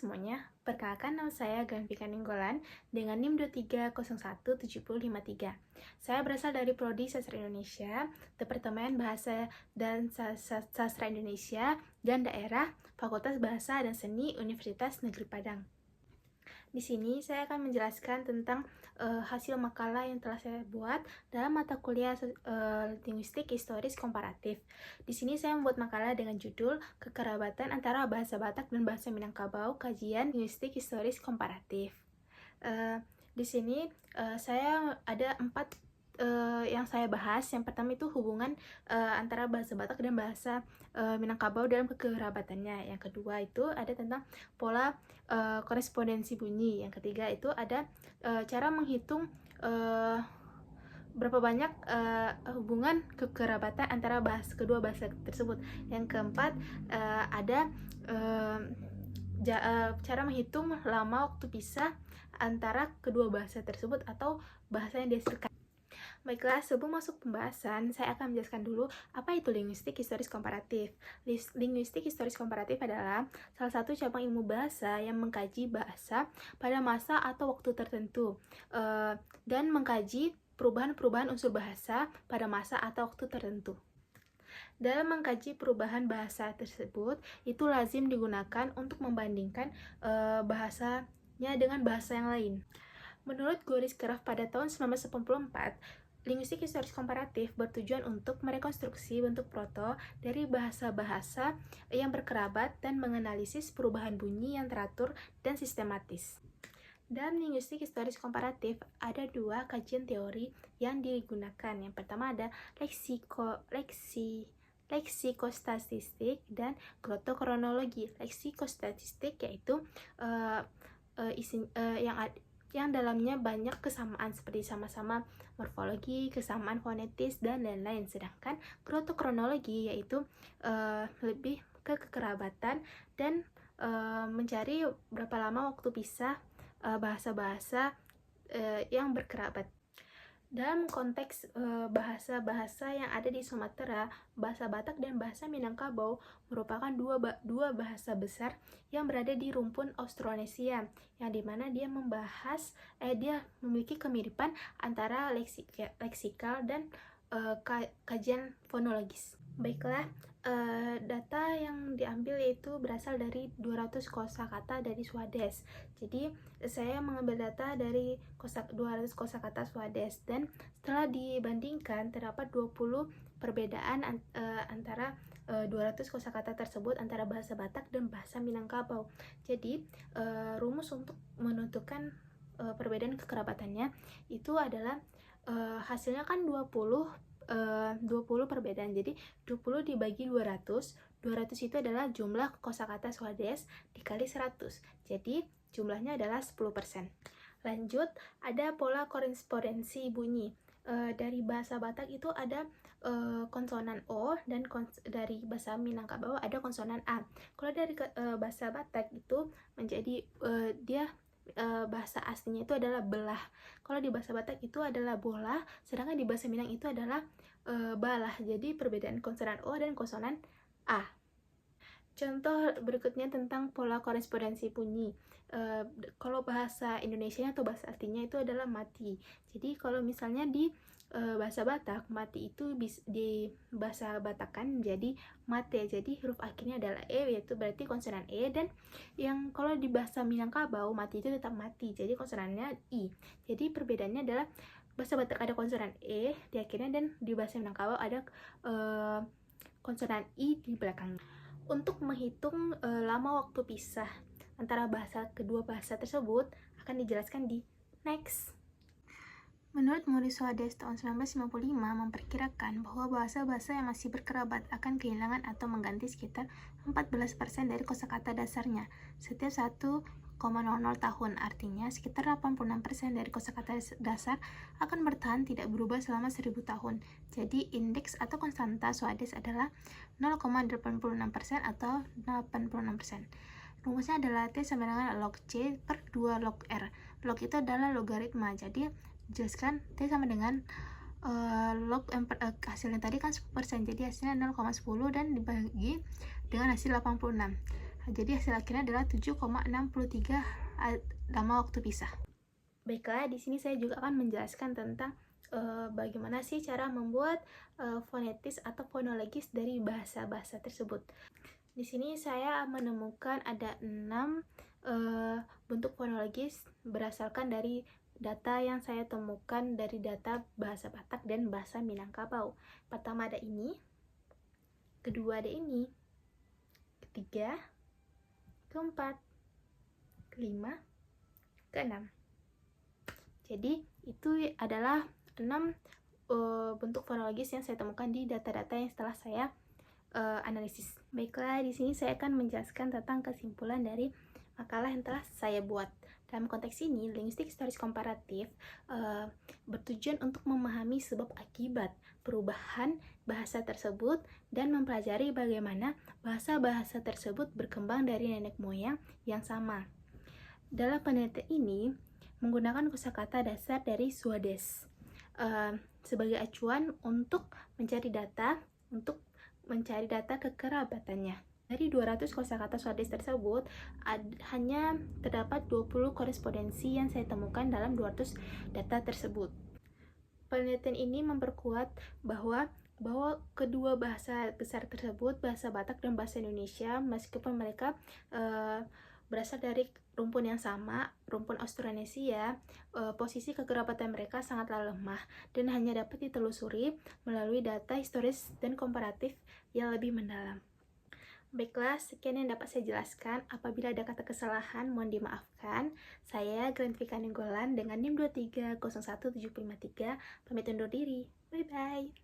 semuanya, perkenalkan nama saya Ganvika Ninggolan dengan NIM 23017053. Saya berasal dari Prodi Sastra Indonesia, Departemen Bahasa dan Sastra Indonesia dan Daerah, Fakultas Bahasa dan Seni Universitas Negeri Padang. Di sini saya akan menjelaskan tentang hasil makalah yang telah saya buat dalam mata kuliah linguistik historis komparatif. Di sini saya membuat makalah dengan judul Kekerabatan antara bahasa Batak dan bahasa Minangkabau, kajian linguistik historis komparatif. Di sini saya ada 4 yang saya bahas. Yang pertama itu hubungan antara bahasa Batak dan bahasa Minangkabau dalam kekerabatannya. Yang kedua itu ada tentang pola korespondensi bunyi. Yang ketiga itu ada cara menghitung berapa banyak hubungan kekerabatan antara kedua bahasa tersebut. Yang keempat ada cara menghitung lama waktu pisah antara kedua bahasa tersebut atau bahasa yang dihasilkan. Baiklah, sebelum masuk pembahasan, saya akan menjelaskan dulu apa itu linguistik historis komparatif. Linguistik historis komparatif adalah salah satu cabang ilmu bahasa yang mengkaji bahasa pada masa atau waktu tertentu dan mengkaji perubahan-perubahan unsur bahasa pada masa atau waktu tertentu. Dalam mengkaji perubahan bahasa tersebut, itu lazim digunakan untuk membandingkan bahasanya dengan bahasa yang lain. Menurut Goris Kraf pada tahun 1984, linguistik historis komparatif bertujuan untuk merekonstruksi bentuk proto dari bahasa-bahasa yang berkerabat dan menganalisis perubahan bunyi yang teratur dan sistematis. Dalam linguistik historis komparatif, ada 2 kajian teori yang digunakan. Yang pertama ada leksikostatistik dan glotokronologi. Leksikostatistik yaitu yang dalamnya banyak kesamaan seperti sama-sama morfologi, kesamaan fonetis, dan lain-lain. Sedangkan glotokronologi yaitu lebih ke kekerabatan dan mencari berapa lama waktu pisah bahasa-bahasa yang berkerabat. Dalam konteks bahasa-bahasa yang ada di Sumatera, bahasa Batak dan bahasa Minangkabau merupakan dua bahasa besar yang berada di rumpun Austronesia, yang dimana dia memiliki kemiripan antara leksikal dan kajian fonologis. Baiklah, data yang diambil yaitu berasal dari 200 kosakata dari Swades. Jadi saya mengambil data dari 200 kosakata Swades, dan setelah dibandingkan terdapat 20 perbedaan antara 200 kosakata tersebut antara bahasa Batak dan bahasa Minangkabau. Jadi rumus untuk menentukan perbedaan kekerabatannya itu adalah hasilnya kan 20 perbedaan. Jadi 20 dibagi 200 itu adalah jumlah kosakata Swades dikali 100. Jadi jumlahnya adalah 10%. Lanjut, ada pola korespondensi bunyi. Dari bahasa Batak itu ada konsonan O, dan dari bahasa Minangkabau ada konsonan A. Kalau dari bahasa Batak itu menjadi bahasa aslinya itu adalah belah. Kalau di bahasa Batak itu adalah bola, sedangkan di bahasa Minang itu adalah balah. Jadi perbedaan konsonan O dan konsonan A. Contoh berikutnya tentang pola korespondensi bunyi. Kalau bahasa Indonesianya atau bahasa aslinya itu adalah mati. Jadi kalau misalnya di bahasa Batak, mati itu di bahasa Batakan menjadi mate. Jadi huruf akhirnya adalah E, yaitu berarti konsonan E. Dan yang kalau di bahasa Minangkabau, mati itu tetap mati, jadi konsonannya I. Jadi perbedaannya adalah bahasa Batak ada konsonan E di akhirnya, dan di bahasa Minangkabau ada konsonan I di belakang. Untuk menghitung lama waktu pisah antara kedua bahasa tersebut akan dijelaskan di next. Menurut Maurice Swades tahun 1955 memperkirakan bahwa bahasa-bahasa yang masih berkerabat akan kehilangan atau mengganti sekitar 14% dari kosakata dasarnya setiap 1,00 tahun. Artinya sekitar 86% dari kosakata dasar akan bertahan tidak berubah selama 1000 tahun. Jadi indeks atau konstanta Swades adalah 0,86% atau 86%. Rumusnya adalah T sama dengan log C per 2 log R. Log itu adalah logaritma, jadi jelaskan T sama dengan log hasilnya tadi kan 10%, jadi hasilnya 0,10 dan dibagi dengan hasil 86. Jadi hasil akhirnya adalah 7,63 lama waktu pisah. Baiklah, di sini saya juga akan menjelaskan tentang bagaimana sih cara membuat fonetis atau fonologis dari bahasa-bahasa tersebut. Di sini saya menemukan ada 6 bentuk fonologis berdasarkan dari data yang saya temukan dari data bahasa Batak dan bahasa Minangkabau. Pertama ada ini, kedua ada ini, ketiga, keempat, kelima, keenam. Jadi itu adalah 6 bentuk fonologis yang saya temukan di data-data yang setelah saya analisis. Baiklah, di sini saya akan menjelaskan tentang kesimpulan dari makalah yang telah saya buat. Dalam konteks ini, linguistik historis komparatif bertujuan untuk memahami sebab akibat perubahan bahasa tersebut dan mempelajari bagaimana bahasa-bahasa tersebut berkembang dari nenek moyang yang sama. Dalam penelitian ini, menggunakan kosakata dasar dari Swadesh sebagai acuan untuk mencari data kekerabatannya. Dari 200 kosakata Swadesh tersebut, hanya terdapat 20 korespondensi yang saya temukan dalam 200 data tersebut. Penelitian ini memperkuat bahwa kedua bahasa besar tersebut, bahasa Batak dan bahasa Indonesia, meskipun mereka berasal dari rumpun yang sama, rumpun Austronesia, posisi kekerabatan mereka sangatlah lemah dan hanya dapat ditelusuri melalui data historis dan komparatif yang lebih mendalam. Baiklah, sekian yang dapat saya jelaskan. Apabila ada kata kesalahan, mohon dimaafkan. Saya Glenvika Nenggolan dengan NIM 2301753, pamit undur diri. Bye-bye.